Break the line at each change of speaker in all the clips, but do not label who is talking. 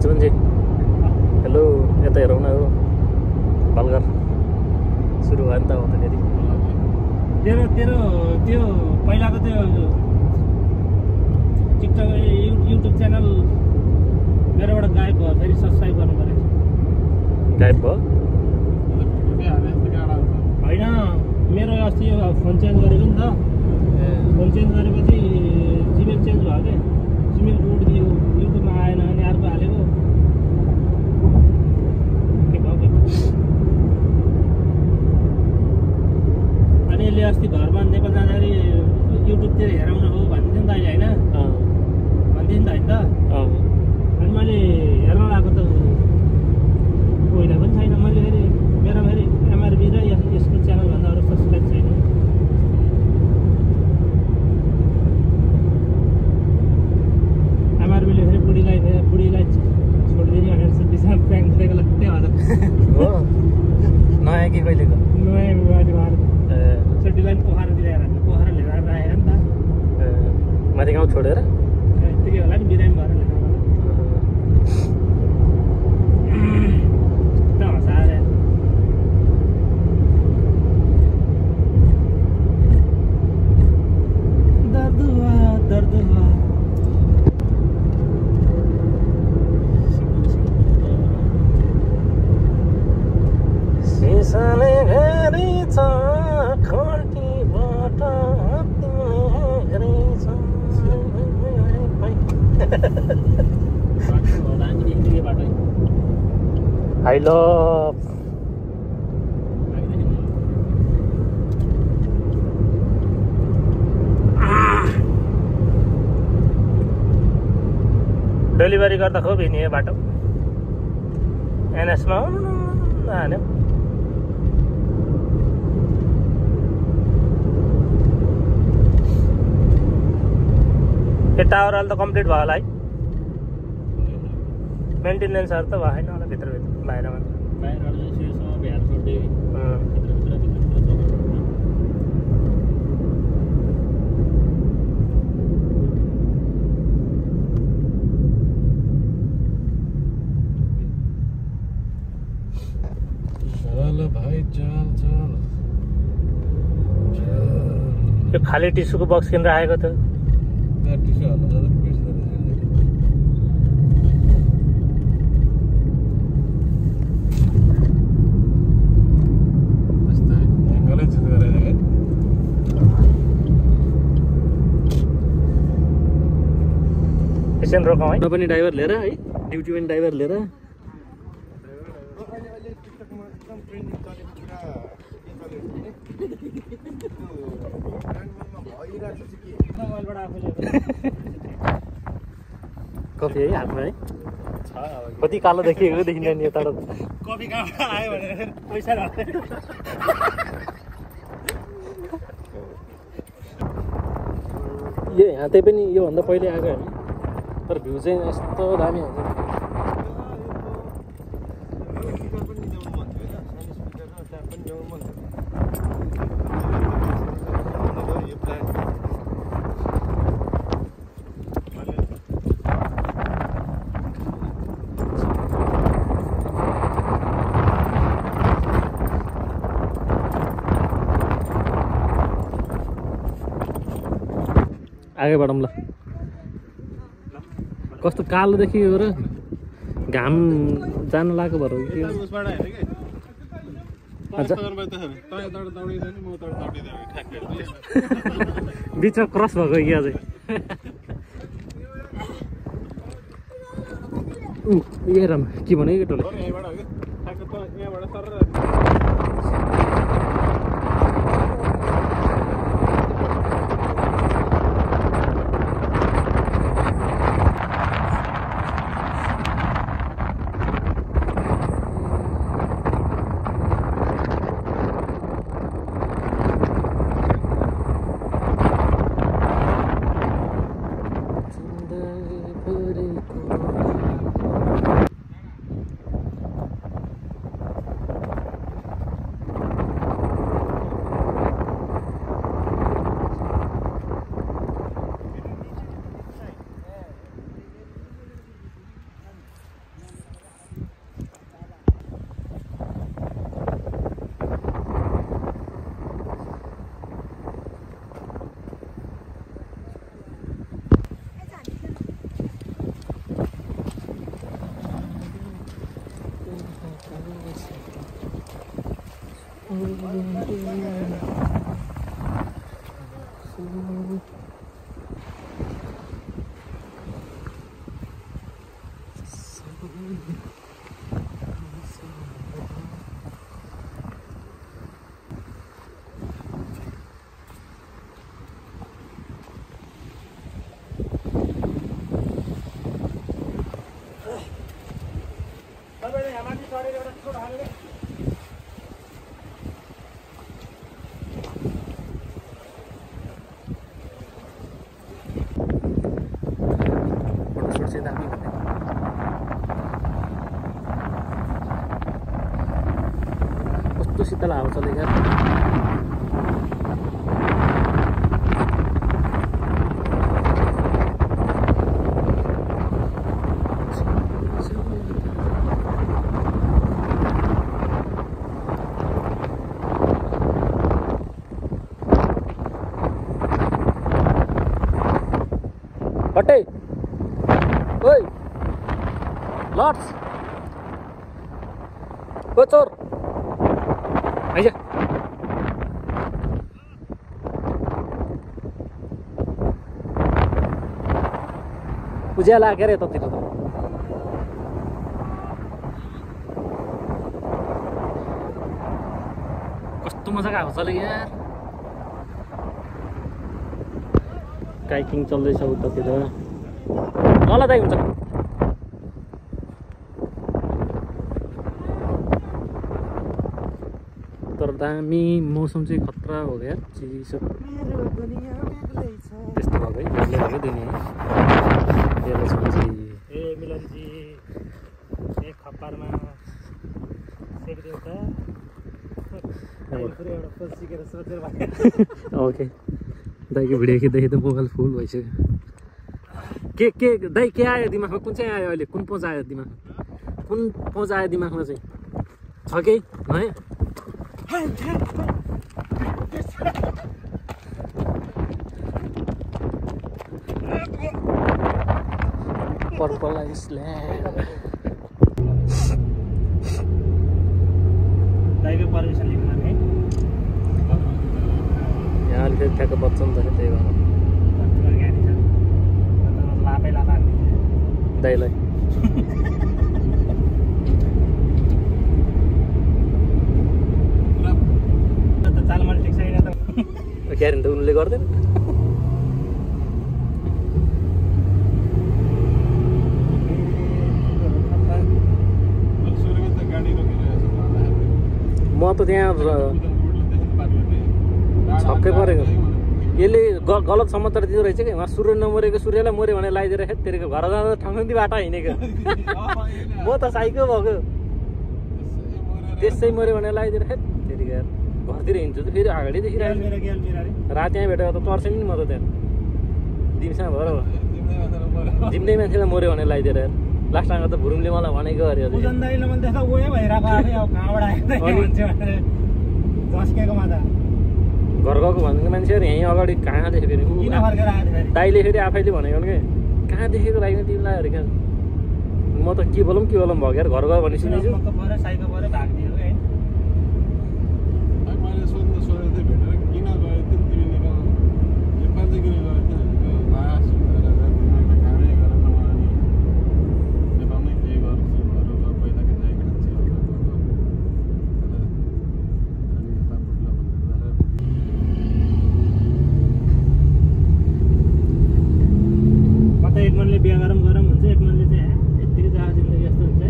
Lakshmanji hello यता हेरौँ न हो बलगर सुरु भयो नि त आउँदाखेरि
तेरो तेरो त्यो पहिलाको त्यो टिकटक युट्युब च्यानल मेरोबाट गायब भयो फेरि सब्सक्राइब गर्नु पर्यो
गायब भयो
होइन मेरो अस्ति यो फोन चेन्ज गरेको नि त फोन चेन्ज गरेपछि जिमेल चेन्ज भयो क्या जिमेल कोड दियो युट्युबमा आएन अनि अर्को हालेको के भयो के अनि यसले अस्ति घरमा नेपाल जाँदाखेरि युट्युबतिर हेराउन हो भन्थ्यो नि त अहिले होइन भन्थ्यो नि त होइन त अनि मैले हेर्न लगाएको त पहिला पनि छैन मैले फेरि मेरो फेरि एमआरबी र यसको च्यानलभन्दा अरू सब्सक्राइब छैन एमआरबीले फेरि बुढीलाई छोडिदिने भनेर बिचमा प्र्याङ्क गरेको लट्टै होला
हो नयाँ कि कहिलेको
नयाँ बिमारी भएर छोटीलाई पनि पोखरा दिएर पोखरा लिएर आयो नि त
माथि गाउँ छोडेर
यतिकै होला नि बिरामी भएर लिएर
I love डेलिभरी गर्दा खुब हिँड्यो बाटो एनएसमा हान्यो यो टावर अहिले त कम्प्लिट भयो होला है मेन्टेनेन्सहरू त भएन होला भित्रभित्र बाहिर मात्र यो खाली टिस्युको बक्स किन राखेको थियो एकछिन रोकौँ है पनि ड्राइभर लिएर है ड्युटी पनि ड्राइभर लिएर कफी है हातमा है कति कालो देखिएको देखिँदैन नि यता
कफी कहाँबाट आयो भनेर पैसा
यो यहाँ त्यही पनि योभन्दा पहिले आएको होइन तर भ्यू चाहिँ यस्तो दामी हुन्छ आगे बढौँ ल कस्तो कालो देखियो र घाम जान लागेको भएर बिचमा क्रस भएको कि अझै ए राम के भने केटोले कस्तो शीतल हावा चलेको बटे ओए लट्स ओ चोर आइज उज्यालो लाग्यो रे यतातिर त कस्तो मजाको हावा चल्यो यार काइकिङ चल्दैछ उतातिर ल दाइ हुन्छ तर दामी मौसम चाहिँ खतरा हो क्या चिसो त्यस्तो भएको है बेग्लै भयो दुनियाँ
ए मिलनजी एक खप्परमा सेक्दियो त
ओके दाइको भिडियो खिच्दा मोबाइल फुल भइसक्यो के दाइ के आयो दिमागमा कुन चाहिँ आयो अहिले कुन पोज आयो दिमागमा कुन पोज आयो दिमागमा चाहिँ छ केही है पर्पल आइसल्यान्ड
दाइको पर्मिसन लिनु है
यहाँ अलिकति ठ्याक्क बच्छ नि त त्यही भएर
लापै लापा
दाइलाई
चालमान ठिक छैन त
क्यारिन त उनले गर्दैन म त त्यहाँ छक्कै परेको यसले गलत समाचार दिँदो रहेछ कि उहाँ सूर्य नमरेको सूर्यलाई मऱ्यो भने लगाइदिएर तेरेको घर जाँदा ठङ्गन्ती बाटो हिँडेको म त साइको भएको त्यसै मऱ्यो भने लगाइदिएर तेरिका घरतिर हिँड्छु त फेरि अगाडि देखिरहेको राति यहाँ भेटेको त तर्सेँ नि म त त्यहाँ दिमसँग भएर जिम्दै मान्छेलाई मऱ्यो भने लगाइदिएर लास्ट टाइममा त भुरुङले मलाई भनेको अरे घर गएको भनेको मान्छेहरू यहीँ अगाडि कहाँ देखेको दाइले फेरि आफैले भनेको कि कहाँ देखेको लागि तिमीलाई अरे क्या म त के बोलौँ भयो क्या घर गयो भने सुनेछु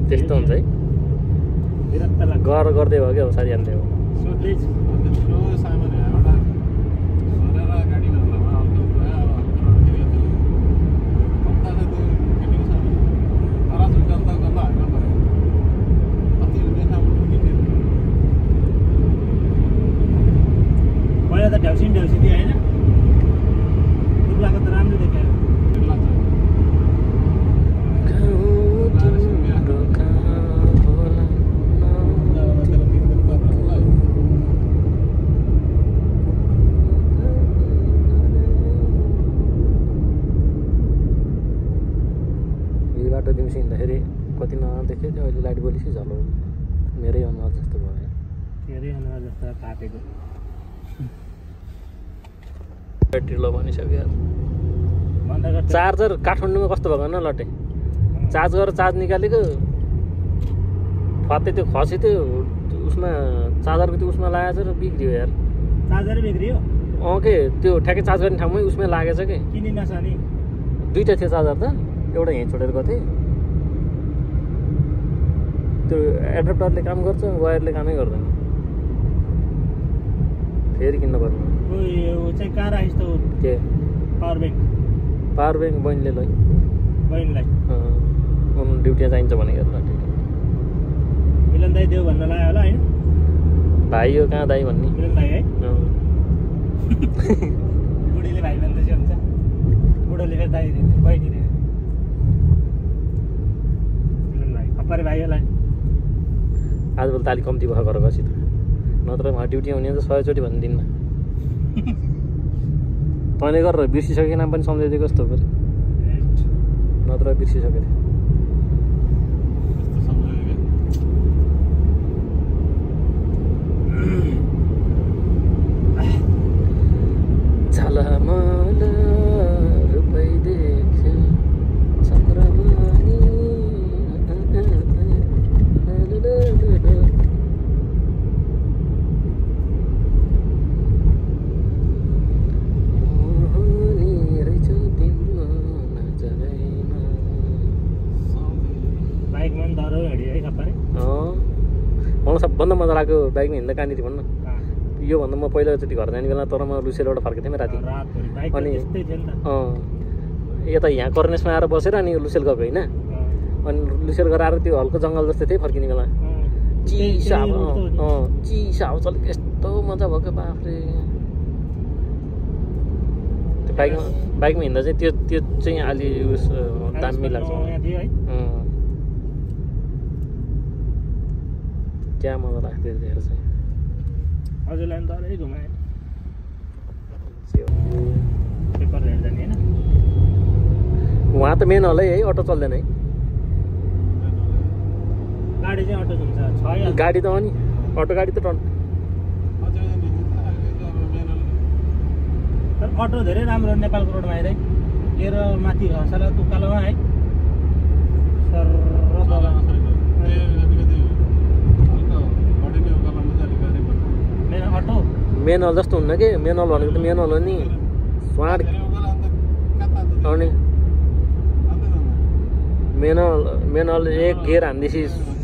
त्यस्तो हुन्छ है गर गर्दै भयो क्या साथी हाल्दै हो
पहिला त ढ्याउसी दिए होइन दुब्लाको त राम्रो देख्यो
दिउँसो हिँड्दाखेरि कति नदेख्यो त्यो अहिले लाइट बलिसै झलो मेरै अनुहार जस्तो भयो
धेरै अनुहार जस्तो काटेको
ब्याट्री लो भनिसक्यो यार चार्जर काठमाडौँमा कस्तो भएको न लटे चार्ज गरेर चार्ज निकालेको फत्तै त्यो खसी त्यो उसमा चार्जरको त्यो उसमा लागेछ र बिग्रियो यार
चार्जरै बिग्रियो
के त्यो ठ्याक्कै चार्ज गर्ने ठाउँमै उसमै लागेछ कि
किन नसानी
दुईटा थियो चार्जर त एउटा यहीँ छोडेर गएको थिएँ त्यो एडाप्टरले काम गर्छ वायरले कामै गर्दैन फेरि किन्न पर्ने
चाहिँ कहाँ राखिस् त
के
पावर ब्याङ्क
बहिनीले लै
बहिनीलाई
उनीहरू ड्युटीमा चाहिन्छ भनेको
मिलन दाई देऊ भन्न लाग्यो होला होइन
भाइ हो कहाँ दाइ भन्ने
मिलन दाई है बुढीले भाइ भन्दैछ हुन्छ बुढोले फेरि दाइ बहिनी रे मिलन भाइ खप्परे भाइ होला
आजभोलि त अलिक कम्ती भयो गरेर गएपछि त नत्र उहाँ ड्युटी हुने त 100 चोटि भन्ने दिनमा तैँले गरेर बिर्सिसकेको नाम पनि सम्झाइदिएको जस्तो पऱ्यो नत्र बिर्सिसकेको थियो सबभन्दा मजा लाग्यो बाइकमा हिँड्दा कहाँनिर भन्न योभन्दा म पहिलोचोटि घर जाने बेला तर म लुसेलबाट फर्केको थिएँ राति अनि यता यहाँ कर्नेसमा आएर बसेर अनि लुसेल गएको होइन अनि लुसेल गएर आएर त्यो हल्को जङ्गल जस्तै थिएँ फर्किने बेला चिसा हावा चलेको यस्तो मजा भयो क्या बाफ्रे त्यो बाइकमा हिँड्दा चाहिँ त्यो चाहिँ अलि उस दामी लाग्छ क्या मजा लाग्थ्यो त्यतिखेर चाहिँ
हजुरलाई पनि तरै घुमाएँ पेपर लिएर जाने होइन
उहाँ त मेन हलै है अटो चल्दैन है
गाडी चाहिँ अटो हुन्छ
गाडी त हो नि अटो गाडी त
तर अटो धेरै राम्रो नेपालको रोडमा आइरहे लिएर माथि हँसाला तुक्कालोमा है सर
मेनल जस्तो हुन्न कि मेनल भनेको त मेनल हो नि स्वाड अनि मेनल एक गेयर हान्दैछ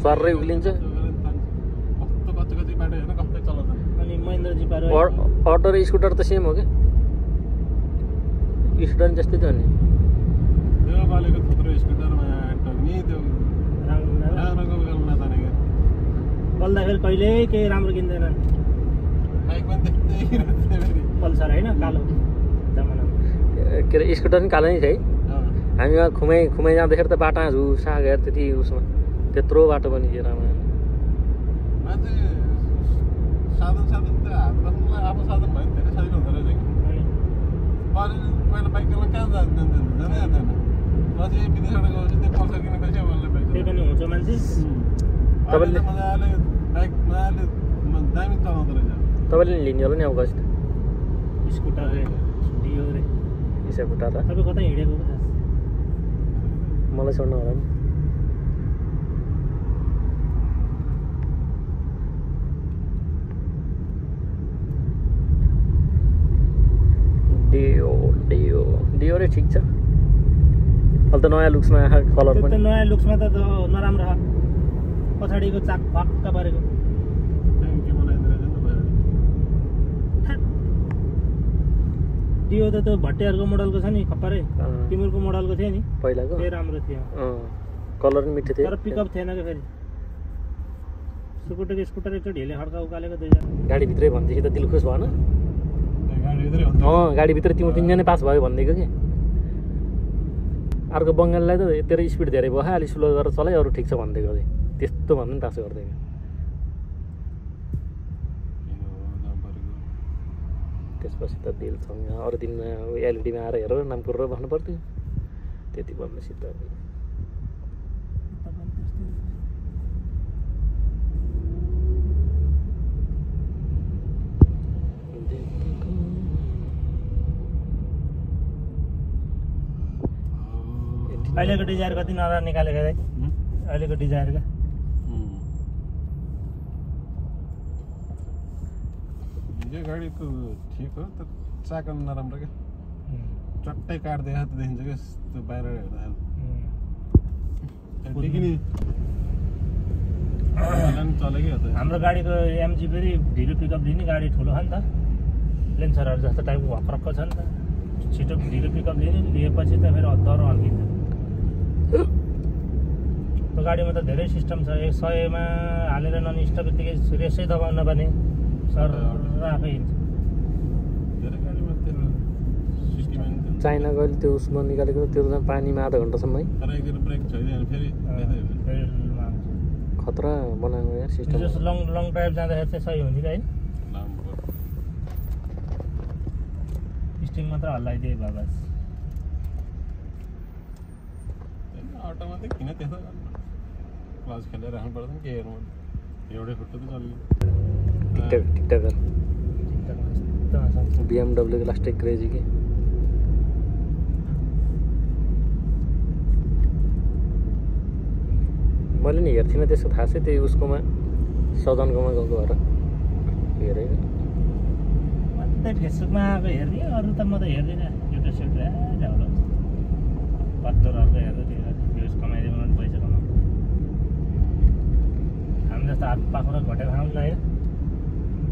सर्रै उक्लिन्छ अटो र स्कुटर त सेम हो क्या स्कुटर जस्तै थियो नि
बोल्दाखेरि कहिल्यै केही राम्रो किन्दैन पल्सर होइन कालो जमानामा
के अरे स्कुटर पनि कालो नै थियो है हामी खुमाइ जाँदाखेरि त बाटा झुसा गएर त्यति उसमा त्यत्रो बाटो पनि थियो रामा
त्यही पनि हुन्छ मान्छे
तपाईँले लिने होला नि अब गएछ
स्कुटर रे डियो रे
स्कुटर र
तपाईँ कता हिँडेको
मलाई छोड्नु होला नि डियो रे ठिक छ अहिले त नयाँ लुक्समा कलर पनि
नयाँ लुक्समा त नराम्रो पछाडिको चाक फक्क परेको डियो त त्यो भट्टेहरूको मोडलको छ नि खप्परै तिमीहरूको मोडलको थियो नि
पहिलाको
त्यो राम्रो थियो
कलर पनि मिठो थियो
तर पिकअप थिएन क्या फेरि स्कुटर एकचोटि हिले खड्का उकालेको 2000
गाडीभित्रै भनेदेखि त दिल खुस भएन गाडीभित्र तिम्रो 3 जनै पास भयो भनिदिएको कि अर्को बङ्गाललाई त तेरो स्पिड धेरै भयो अलिक स्लो गरेर चलाइ अरू ठिक छ भनिदिएको थिएँ त्यस्तो भन्नु नि पास गर्दैन त्यसपछि त दिलसँग अरू दिनमा एलइडीमा आएर हेरेर नाम कुरेर भन्नु पर्थ्यो त्यति भन्नुसित
अहिलेको डिजायर कति नराम्रो निकालेको है अहिलेको डिजायरको
यो गाडीको ठिक हो तर चाका नराम्रो क्या चट्टै काट्दै त देखिन्छ क्या त्यो बाहिर हेर्दा
हाम्रो गाडीको एमजी फेरि ढिलो पिकअप दिने गाडी ठुलो छ नि त लेन्सरहरू जस्तो टाइपको भक्रक्क छ नि त छिटो ढिलो पिकअप लिने लिएपछि त फेरि अद्धरो हल्किन्छ त्यो गाडीमा त धेरै सिस्टम छ 100मा हालेर नन स्टप बित्तिकै रेसै दबाउन नपर्ने सर आफै हिँड्छ
चाइना गएर त्यो उसमा निकालेको त्यो त पानीमा आधा घन्टासम्म है खतरा बनाएको यार सिस्टम
लङ ड्राइभ जाँदाखेरि चाहिँ सही हुन्छ होइन स्टिङ मात्र हल्लाइदिए बाबा
अटोमेटिक किन त्यसो क्लास खेलेर राख्नु पर्दैन के हेर्नु एउटै खुट्टा त चल्यो
टिकटकर BMW को लास्ट एक क्रेजी के मैले नि हेर्थिनँ त्यसको थाहा चाहिँ त्यही उसकोमा सदनकोमा गएको भएर हेरेको
मात्रै फेसबुकमा आएको हेर्ने अरू त म त हेर्दिनँ युट्युब सुट्युब ढाउलो पत्तरहरूको हेर्नु त्यो भ्युज कमाइदियो भने पैसा कमाउ हामी जस्तो हात पाखुरा घटेको खाउँ न होइन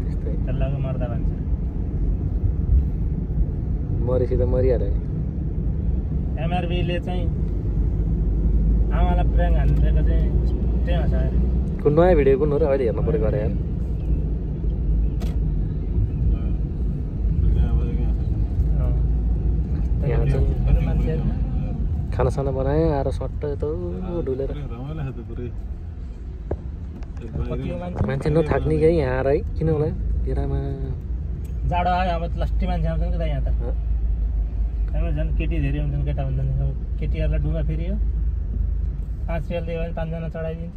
त्यस्तै
चल्लाको मर्दा भन्छ
मरेपछि त मरिहाल्यो नि
एमआरबीले चाहिँ आमालाई प्र्याङ हानिदिएको चाहिँ त्यहाँ छ अरे
कुन नयाँ भिडियो कुन हो र अहिले हेर्नु पऱ्यो गरे यार यहाँ चाहिँ खानासाना बनायो आएर सट्ट यता डुलेर मान्छे नथाक्ने कि यहाँ आएर है किन होला तेरामा
जाडो आयो अब लस्टी मान्छे आउँछन् कि त यहाँ त हाम्रो झन् केटी धेरै हुन्छन् केटा हुन्छन् केटीहरूलाई डुङ्गा फेरि हो 5 रुपियाँ दियो भने 5 जना चढाइदिन्छ